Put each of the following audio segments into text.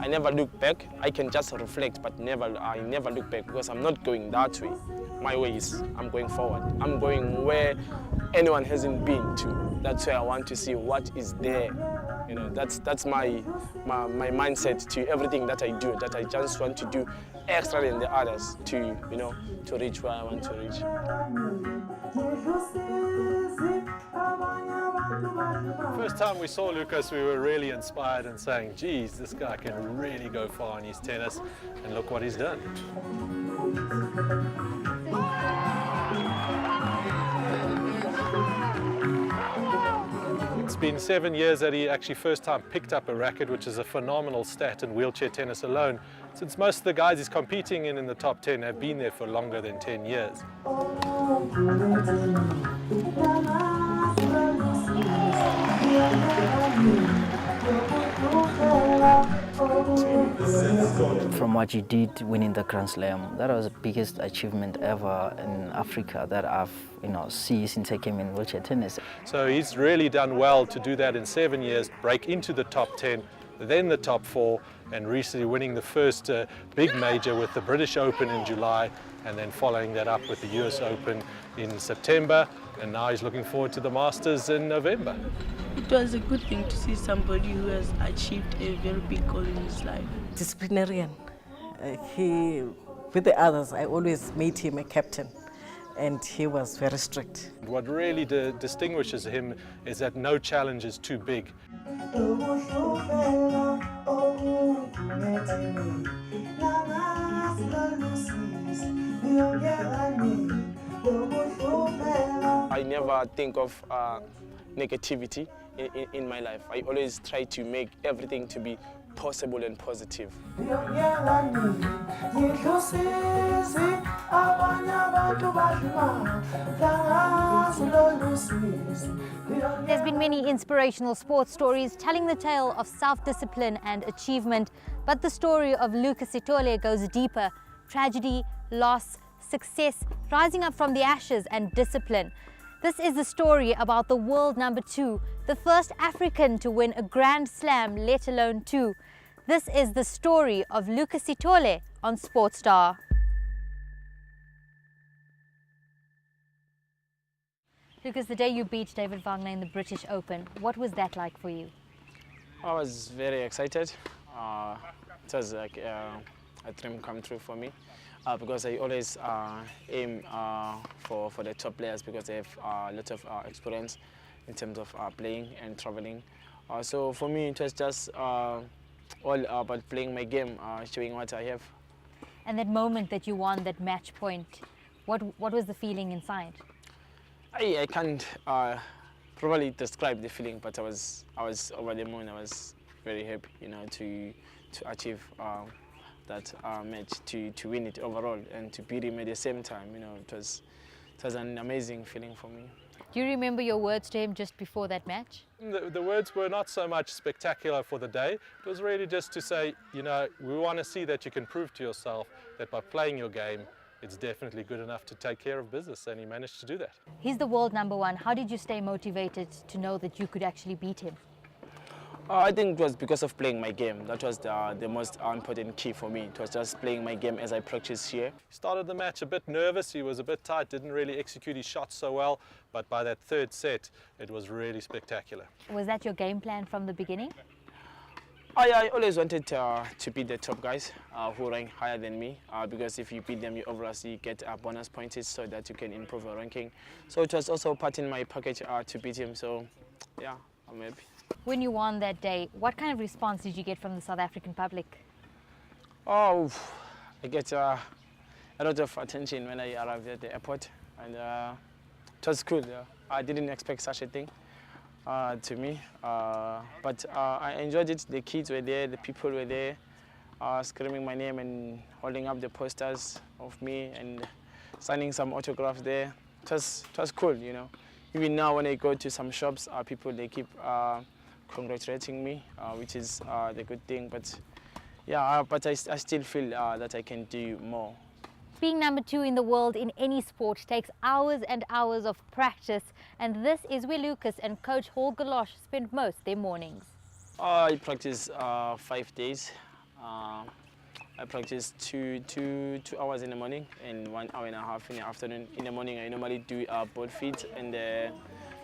I never look back. I can just reflect, but I never look back because I'm not going that way. My way is I'm going forward. I'm going where anyone hasn't been to. That's where I want to see what is there. You know, that's my mindset to everything that I do. That I just want to do extra than the others to, you know, to reach where I want to reach. First time we saw Lucas, we were really inspired and saying, geez, this guy can really go far in his tennis, and look what he's done. It's been 7 years that he actually first time picked up a racket, which is a phenomenal stat in wheelchair tennis alone, since most of the guys he's competing in the top 10 have been there for longer than 10 years. From what you did winning the Grand Slam, that was the biggest achievement ever in Africa that I've seen since I came in wheelchair tennis. So he's really done well to do that in 7 years, break into the top 10, then the top 4, and recently winning the first big major with the British Open in July, and then following that up with the US Open in September, and now he's looking forward to the Masters in November. It was a good thing to see somebody who has achieved a very big goal in his life. Disciplinarian. With the others, I always made him a captain, and he was very strict. What really distinguishes him is that no challenge is too big. I never think of negativity in my life. I always try to make everything to be possible and positive. There's been many inspirational sports stories telling the tale of self-discipline and achievement, but the story of Lucas Sithole goes deeper. Tragedy, loss, success, rising up from the ashes and discipline. This is the story about the world number 2, the first African to win a Grand Slam, let alone 2. This is the story of Lucas Sithole on Sportstar. Lucas, the day you beat David Wagner in the British Open, what was that like for you? I was very excited. It was like a dream come true for me. Because I always aim for the top players because they have a lot of experience in terms of playing and traveling. So for me, it was just all about playing my game, showing what I have. And that moment that you won that match point, what was the feeling inside? I can't probably describe the feeling, but I was over the moon. I was very happy, to achieve that match, to win it overall and to beat him at the same time. It was an amazing feeling for me. Do you remember your words to him just before that match? The words were not so much spectacular for the day. It was really just to say, we want to see that you can prove to yourself that by playing your game, it's definitely good enough to take care of business, and he managed to do that. He's the world number 1. How did you stay motivated to know that you could actually beat him? I think it was because of playing my game. That was the most important key for me. It was just playing my game as I practice here. He started the match a bit nervous. He was a bit tight, didn't really execute his shots so well. But by that third set, it was really spectacular. Was that your game plan from the beginning? I always wanted to beat the top guys who rank higher than me. Because if you beat them, you obviously get bonus points so that you can improve your ranking. So it was also part in my package to beat him. So yeah, I'm happy. When you won that day, what kind of response did you get from the South African public? Oh, I get a lot of attention when I arrived at the airport, and it was cool. I didn't expect such a thing to me, but I enjoyed it. The kids were there, the people were there, screaming my name and holding up the posters of me and signing some autographs there. It was cool, Even now when I go to some shops, people, they keep congratulating me, which is the good thing. But yeah, but I still feel that I can do more. Being number 2 in the world in any sport takes hours and hours of practice, and this is where Lucas and coach Hall Galosh spend most their mornings. I practice 5 days I practice two hours in the morning and 1 hour and a half in the afternoon. In the morning, I normally do ball feet and the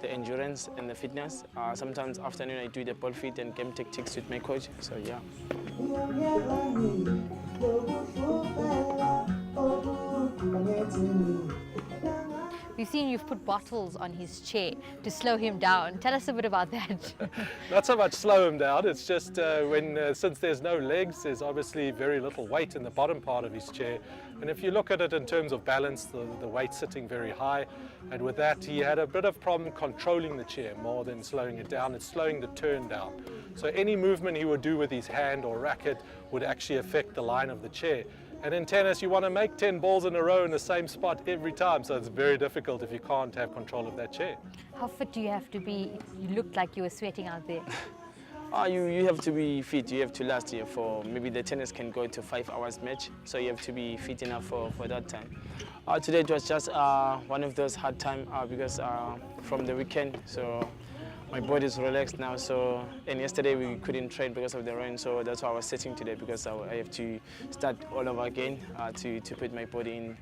endurance and the fitness. Sometimes afternoon, I do the ball feet and game tactics with my coach. So yeah. We've seen you've put bottles on his chair to slow him down. Tell us a bit about that. Not so much slow him down, it's just since there's no legs, there's obviously very little weight in the bottom part of his chair. And if you look at it in terms of balance, the weight's sitting very high. And with that, he had a bit of problem controlling the chair more than slowing it down. It's slowing the turn down. So any movement he would do with his hand or racket would actually affect the line of the chair. And in tennis, you want to make 10 balls in a row in the same spot every time, so it's very difficult if you can't have control of that chair. How fit do you have to be? You looked like you were sweating out there. You have to be fit, you have to last here for maybe the tennis can go to 5 hours match, so you have to be fit enough for that time. Today it was just one of those hard time because from the weekend, so my body is relaxed now, and yesterday we couldn't train because of the rain, so that's why I was sitting today because I have to start all over again to put my body in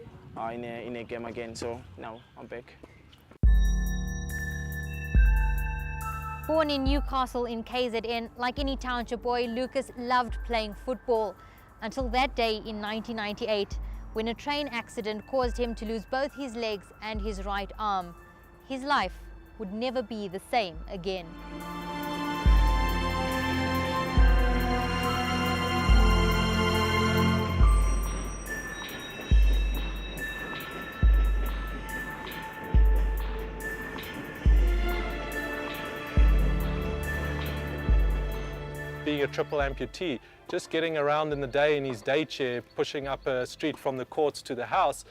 a game again, so now I'm back. Born in Newcastle in KZN, like any township boy, Lucas loved playing football until that day in 1998 when a train accident caused him to lose both his legs and his right arm. His life would never be the same again. Being a triple amputee, just getting around in the day in his day chair, pushing up a street from the courts to the house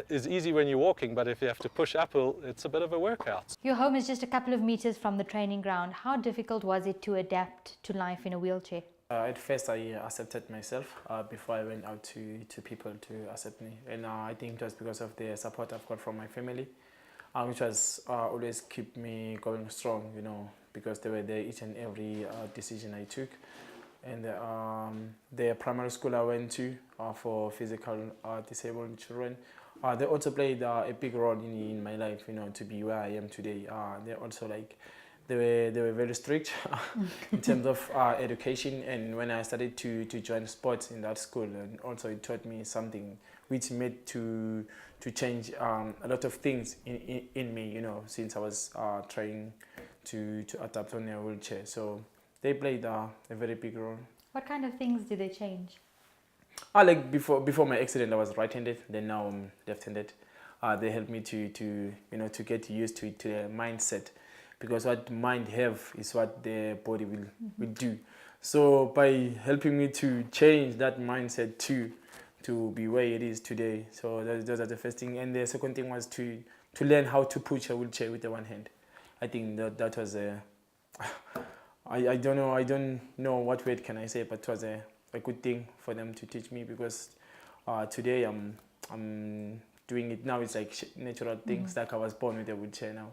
is easy when you're walking, but if you have to push uphill, it's a bit of a workout. Your home is just a couple of meters from the training ground. How difficult was it to adapt to life in a wheelchair? At first I accepted myself before I went out to people to accept me, and I think it was because of the support I've got from my family, which was always keep me going strong, you know, because they were there each and every decision I took. And the primary school I went to for physical disabled children, they also played a big role in my life, you know, to be where I am today. They also they were very strict in terms of education, and when I started to join sports in that school, and also it taught me something which made to change a lot of things in me, you know, since I was trying to adapt on a wheelchair. So they played a very big role. What kind of things did they change? Like before my accident, I was right-handed. Then now I'm left-handed. They helped me to get used to the mindset, because what mind have is what the body will do. So by helping me to change that mindset to be where it is today. So those are the first thing. And the second thing was to learn how to push a wheelchair with the one hand. I think that was I don't know what word can I say, but it was a good thing for them to teach me, because today I'm doing it now. It's like natural things, like I was born with a wheelchair now.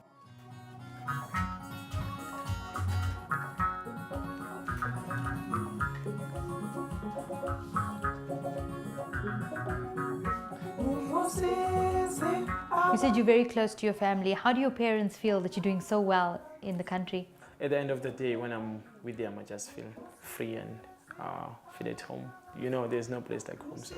You said you're very close to your family. How do your parents feel that you're doing so well in the country? At the end of the day, when I'm with them, I just feel free and feel at home. You know, there's no place like home. So.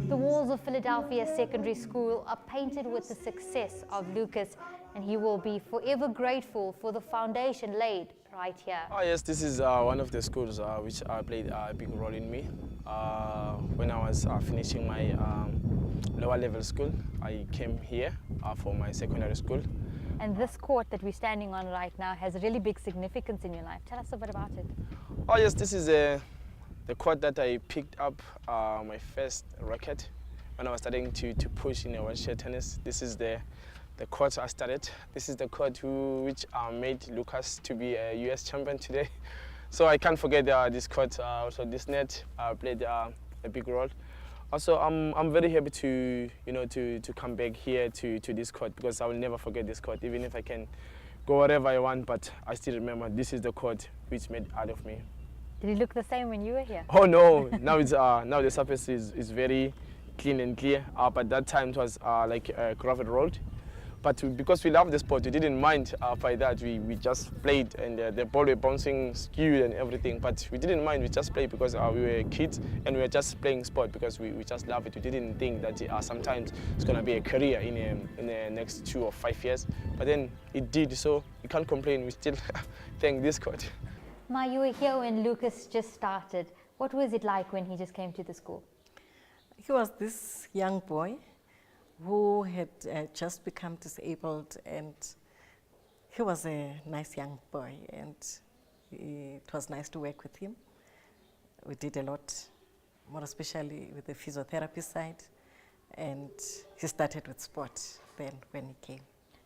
The walls of Philadelphia Secondary School are painted with the success of Lucas, and he will be forever grateful for the foundation laid right here. Oh yes, this is one of the schools which played a big role in me. When I was finishing my lower level school, I came here for my secondary school. And this court that we're standing on right now has a really big significance in your life. Tell us a bit about it. Oh yes, this is the court that I picked up my first racket when I was starting to push in a wheelchair tennis. This is the court I started. This is the court which made Lucas to be a US champion today. So I can't forget this court. Also this net, I played a big role. Also, I'm very happy to to come back here to this court, because I will never forget this court, even if I can go wherever I want. But I still remember this is the court which made out of me. Did it look the same when you were here? Oh no! Now it's now the surface is very clean and clear. But that time it was like a gravel road. But because we love the sport, we didn't mind by that. We just played, and the ball were bouncing skewed and everything. But we didn't mind. We just played because we were kids, and we were just playing sport because we just love it. We didn't think that sometimes it's gonna be a career in the next 2 or 5 years. But then it did. So you can't complain. We still thank this court. Ma, you were here when Lucas just started. What was it like when he just came to the school? He was this young boy who had just become disabled, and he was a nice young boy, and it was nice to work with him. We did a lot, more especially with the physiotherapy side, and he started with sport then when he came.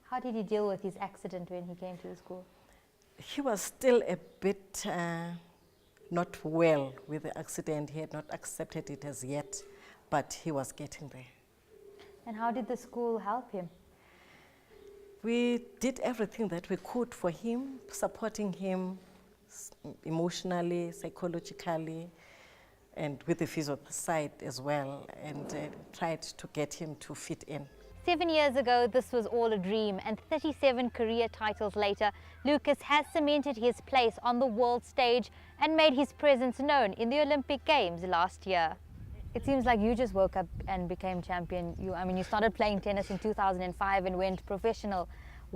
How did he deal with his accident when he came to the school? He was still a bit not well with the accident. He had not accepted it as yet, but he was getting there. And how did the school help him? We did everything that we could for him, supporting him emotionally, psychologically, and with the physio side as well, and tried to get him to fit in. 7 years ago, this was all a dream, and 37 career titles later, Lucas has cemented his place on the world stage and made his presence known in the Olympic Games last year. It seems like you just woke up and became champion. You started playing tennis in 2005 and went professional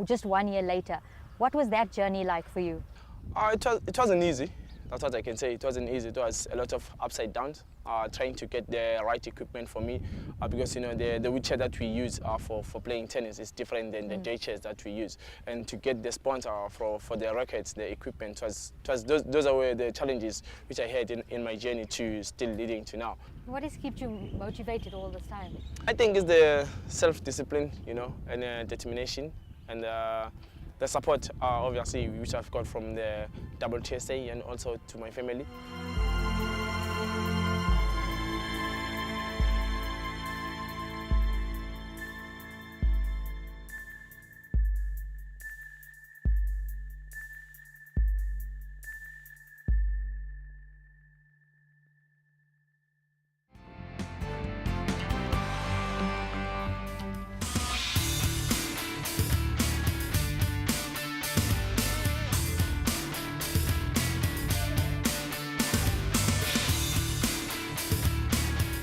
just 1 year later. What was that journey like for you? It wasn't easy. That's what I can say. It wasn't easy. It was a lot of upside downs, trying to get the right equipment for me, because the wheelchair that we use for playing tennis is different than the day chairs that we use. And to get the sponsor for the rackets, the equipment, those are the challenges which I had in my journey to still leading to now. What has kept you motivated all this time? I think it's the self-discipline, and determination, and the support, obviously, which I've got from the WTSA and also to my family.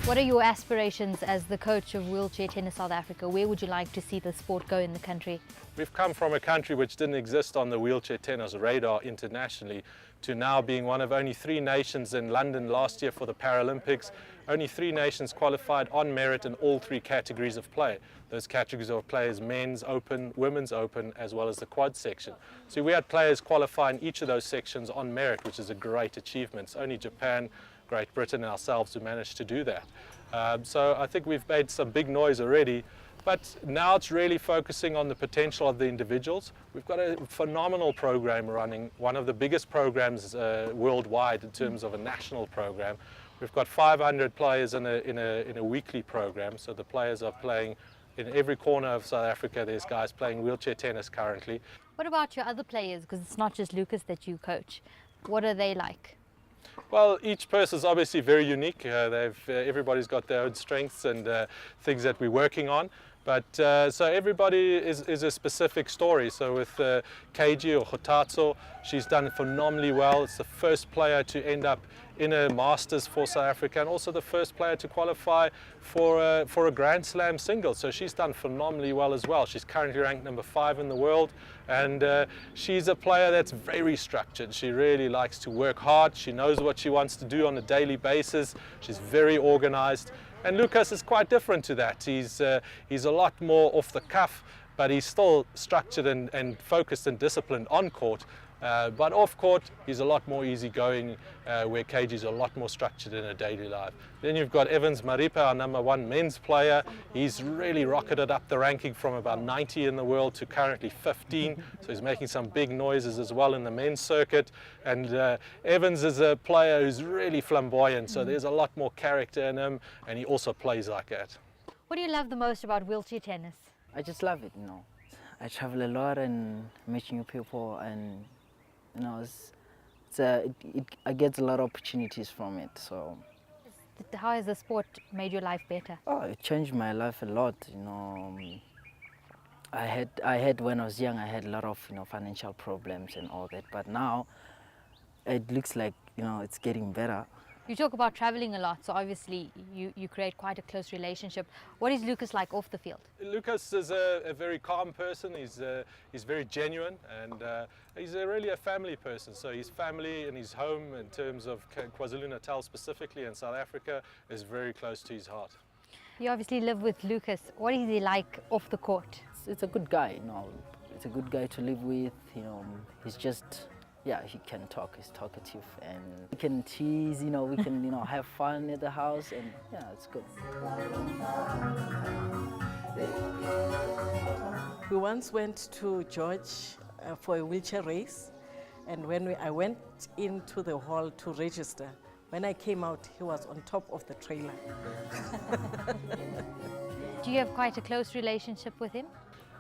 What are your aspirations as the coach of Wheelchair Tennis South Africa? Where would you like to see the sport go in the country? We've come from a country which didn't exist on the wheelchair tennis radar internationally to now being one of only 3 nations in London last year for the Paralympics. Only 3 nations qualified on merit in all 3 categories of play. Those categories of play is men's open, women's open, as well as the quad section. So we had players qualify in each of those sections on merit, which is a great achievement. It's only Japan, Great Britain and ourselves who managed to do that. So I think we've made some big noise already, but now it's really focusing on the potential of the individuals. We've got a phenomenal program running, one of the biggest programs worldwide in terms of a national program. We've got 500 players in a weekly program, so the players are playing in every corner of South Africa. There's guys playing wheelchair tennis currently. What about your other players? Because it's not just Lucas that you coach. What are they like? Well, each person is obviously very unique. Everybody's got their own strengths and things that we're working on. But so everybody is a specific story. So with Keiji or Hotatsu, she's done phenomenally well. It's the first player to end up in a Masters for South Africa, and also the first player to qualify for a Grand Slam single. So she's done phenomenally well as well. She's currently ranked number 5 in the world, and she's a player that's very structured. She really likes to work hard. She knows what she wants to do on a daily basis. She's very organized. And Lucas is quite different to that. He's a lot more off the cuff, but he's still structured and focused and disciplined on court. But off court, he's a lot more easygoing, where KG's a lot more structured in a daily life. Then you've got Evans Maripa, our #1 men's player. He's really rocketed up the ranking from about 90 in the world to currently 15. So he's making some big noises as well in the men's circuit. And Evans is a player who's really flamboyant, so there's a lot more character in him, and he also plays like that. What do you love the most about wheelchair tennis? I just love it, you know. I travel a lot and meet new people, and you know, I get a lot of opportunities from it. So, How has the sport made your life better? oh, it changed my life a lot. You know, I had when I was young, I had a lot of financial problems and all that. But now, it looks like it's getting better. You talk about traveling a lot, so obviously you create quite a close relationship. What is Lucas like off the field? Lucas is a very calm person. He's very genuine, and he's really a family person. So his family and his home, in terms of KwaZulu-Natal specifically and South Africa, is very close to his heart. You obviously live with Lucas. What is he like off the court? It's a good guy, It's a good guy to live with. He's just. Yeah, he can talk, he's talkative, and we can tease, we can, have fun at the house, and yeah, it's good. We once went to George for a wheelchair race, and when I went into the hall to register, when I came out, he was on top of the trailer. Do you have quite a close relationship with him?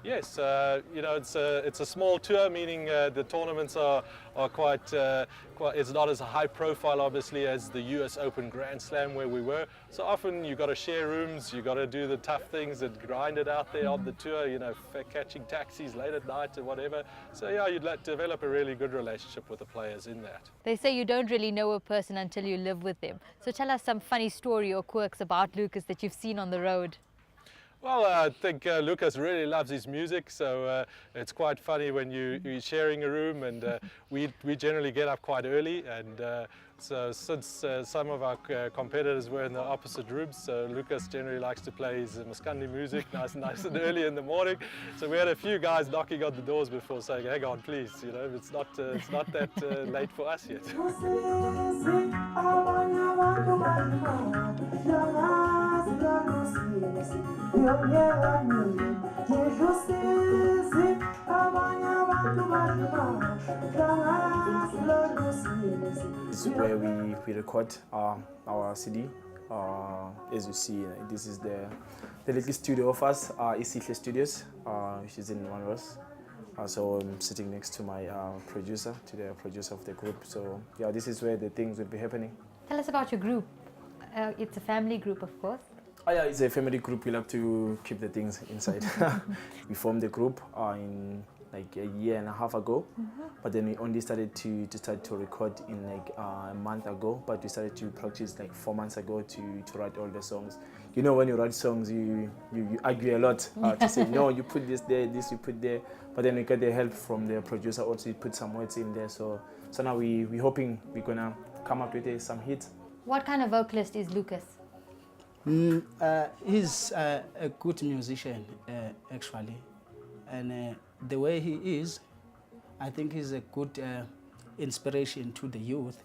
Yes, it's a small tour, meaning the tournaments are quite. It's not as high profile, obviously, as the US Open Grand Slam where we were. So often you got to share rooms, you got to do the tough things and grind it out there on the tour. Catching taxis late at night and whatever. So yeah, you'd like to develop a really good relationship with the players in that. They say you don't really know a person until you live with them. So tell us some funny story or quirks about Lucas that you've seen on the road. Well, I think Lucas really loves his music, so it's quite funny when you're sharing a room, and we generally get up quite early, and so since some of our competitors were in the opposite rooms, so Lucas generally likes to play his Maskandi music nice and early in the morning. So we had a few guys knocking on the doors before saying, hang on please, it's not that late for us yet. This is where we record our CD. As you see, this is the little studio of us, Sithole Studios, which is in Manros. So I'm sitting next to my producer, to the producer of the group. So yeah, this is where the things will be happening. Tell us about your group. It's a family group, of course. Oh yeah, it's a family group. We like to keep the things inside. We formed the group in like a year and a half ago, but then we only started to record in like a month ago, but we started to practice like 4 months ago to write all the songs. When you write songs, you argue a lot to say, no, you put this there, this you put there, but then we get the help from the producer also, put some words in there. So now we're hoping we're gonna come up with some hits. What kind of vocalist is Lucas? He's a good musician, actually, and the way he is, I think he's a good inspiration to the youth,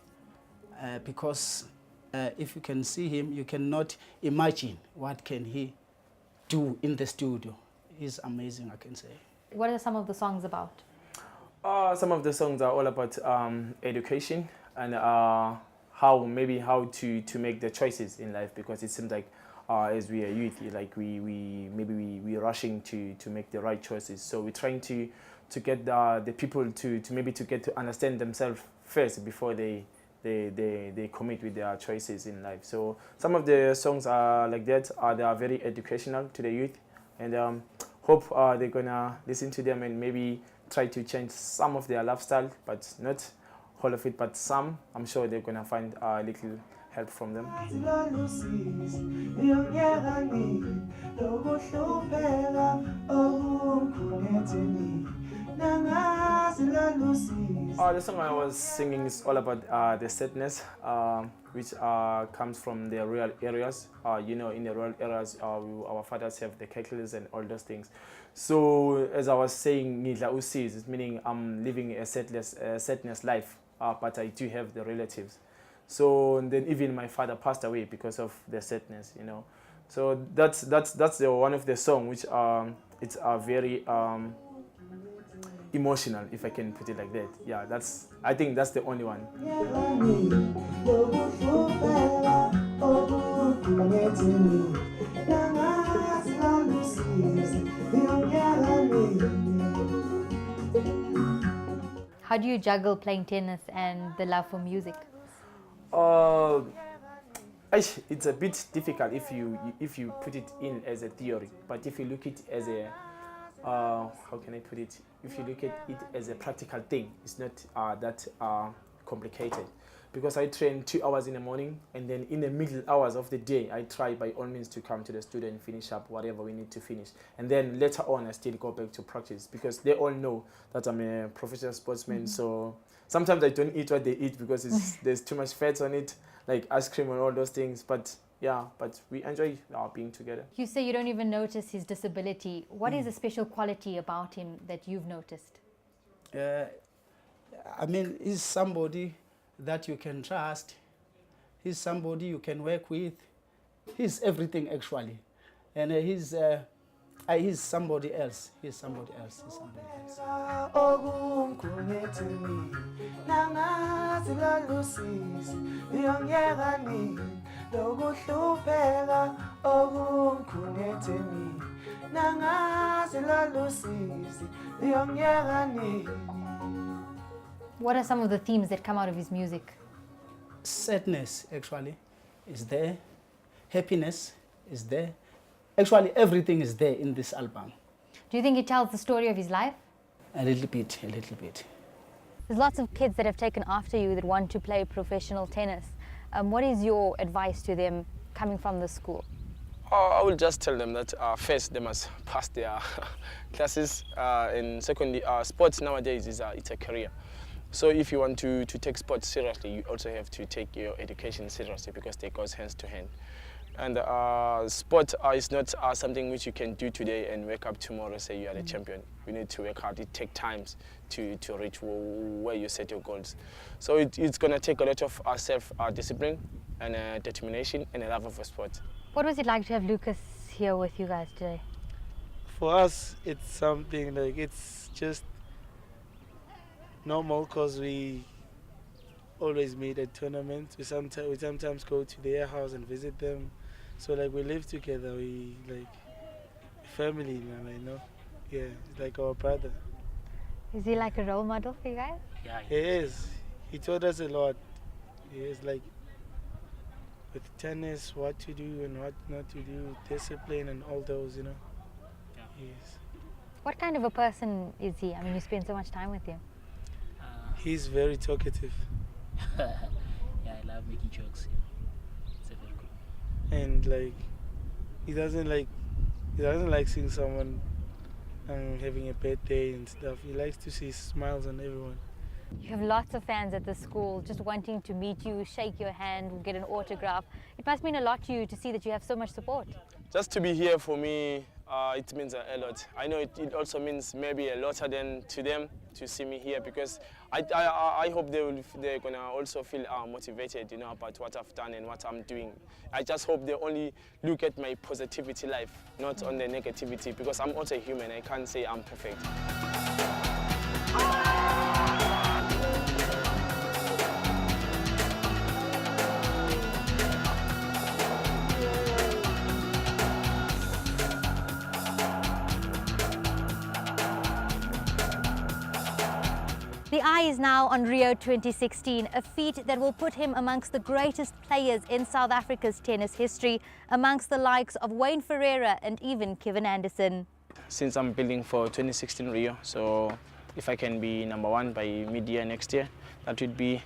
because if you can see him, you cannot imagine what can he do in the studio. He's amazing, I can say. What are some of the songs about? Some of the songs are all about education and how to make the choices in life, because it seems like as we are youth, like we're rushing to make the right choices. So we're trying to get the people to get to understand themselves first before they commit with their choices in life. So some of the songs are like that. They are very educational to the youth, and hope they're gonna listen to them and maybe try to change some of their lifestyle, but not all of it, but some. I'm sure they're gonna find a little help from them. The song I was singing is all about the sadness, which comes from the rural areas. In the rural areas, our fathers have the kettles and all those things. So as I was saying, ngidla usizi, it's meaning I'm living a sadness life, but I do have the relatives. So and then even my father passed away because of the sadness, you know. So that's the one of the song which it's very emotional, if I can put it like that. Yeah, I think that's the only one. How do you juggle playing tennis and the love for music? It's a bit difficult if you put it in as a theory, but if you look at it as a how can I put it? If you look at it as a practical thing, it's not that complicated. Because I train 2 hours in the morning, and then in the middle hours of the day, I try by all means to come to the studio and finish up whatever we need to finish. And then later on, I still go back to practice because they all know that I'm a professional sportsman. So sometimes I don't eat what they eat because there's too much fat on it, like ice cream and all those things. But yeah, but we enjoy being together. You say you don't even notice his disability. What is a special quality about him that you've noticed? I mean, he's somebody that you can trust. He's somebody you can work with. He's everything actually, and he's somebody else. He's somebody else. He's somebody else. What are some of the themes that come out of his music? Sadness actually is there. Happiness is there. Actually, everything is there in this album. Do you think it tells the story of his life? A little bit, a little bit. There's lots of kids that have taken after you that want to play professional tennis. What is your advice to them coming from the school? I will just tell them that first they must pass their classes, and secondly, sports nowadays it's a career. So if you want to take sports seriously, you also have to take your education seriously because they go hands to hand. And sport is not something which you can do today and wake up tomorrow say you are the champion. You need to work hard. It takes time to reach where you set your goals. So it's going to take a lot of self-discipline and determination and a love of a sport. What was it like to have Lucas here with you guys today? For us, it's something like it's just normal because we always meet at tournaments. We sometimes go to their house and visit them. So like we live together, we like family, you know. Yeah, it's like our brother. Is he like a role model for you guys? Yeah, he is. He taught us a lot. He is like with tennis, what to do and what not to do, discipline and all those, you know. Yeah. Yes. What kind of a person is he? I mean, you spend so much time with him. He's very talkative. Yeah, I love making jokes. Yeah. It's a very good. And like, he doesn't like seeing someone having a bad day and stuff. He likes to see smiles on everyone. You have lots of fans at the school just wanting to meet you, shake your hand, get an autograph. It must mean a lot to you to see that you have so much support. Just to be here for me, it means a lot. I know it also means maybe a lot to them to see me here because I hope they're gonna also feel motivated, you know, about what I've done and what I'm doing. I just hope they only look at my positivity life, not on the negativity, because I'm also human. I can't say I'm perfect. The eye is now on Rio 2016, a feat that will put him amongst the greatest players in South Africa's tennis history, amongst the likes of Wayne Ferreira and even Kevin Anderson. Since I'm building for 2016 Rio, so if I can be #1 by mid-year next year, that would be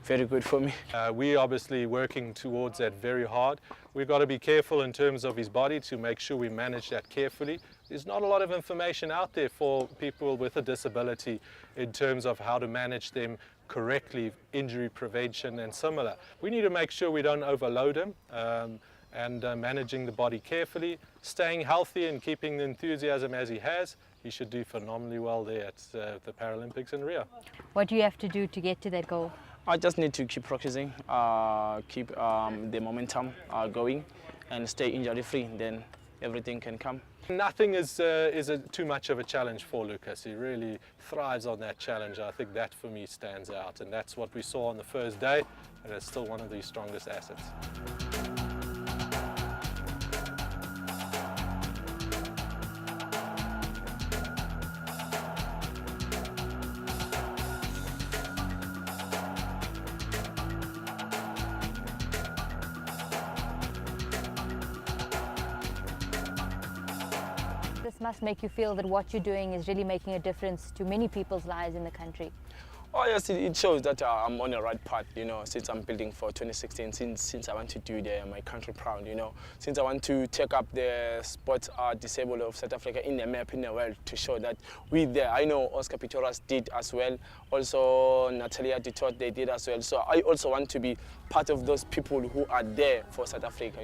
very good for me. We're obviously working towards that very hard. We've got to be careful in terms of his body to make sure we manage that carefully. There's not a lot of information out there for people with a disability in terms of how to manage them correctly, injury prevention and similar. We need to make sure we don't overload him and managing the body carefully, staying healthy and keeping the enthusiasm as he has, he should do phenomenally well there at the Paralympics in Rio. What do you have to do to get to that goal? I just need to keep practicing, keep the momentum going, and stay injury free. Then everything can come. Nothing is too much of a challenge for Lucas. He really thrives on that challenge. I think that for me stands out, and that's what we saw on the first day, and it's still one of the strongest assets. This must make you feel that what you're doing is really making a difference to many people's lives in the country. Oh yes, it shows that I'm on the right path, since I'm building for 2016, since I want to do my country proud, since I want to take up the sports disabled of South Africa in the map in the world to show that we there. I know Oscar Pistorius did as well, also Natalia Dutot, they did as well. So I also want to be part of those people who are there for South Africa,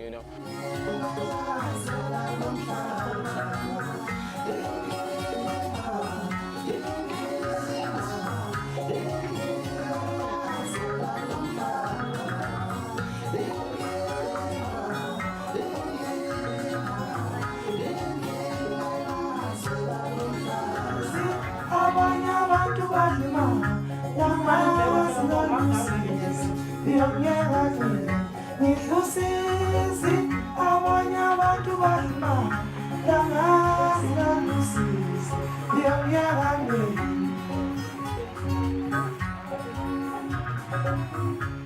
Yeah.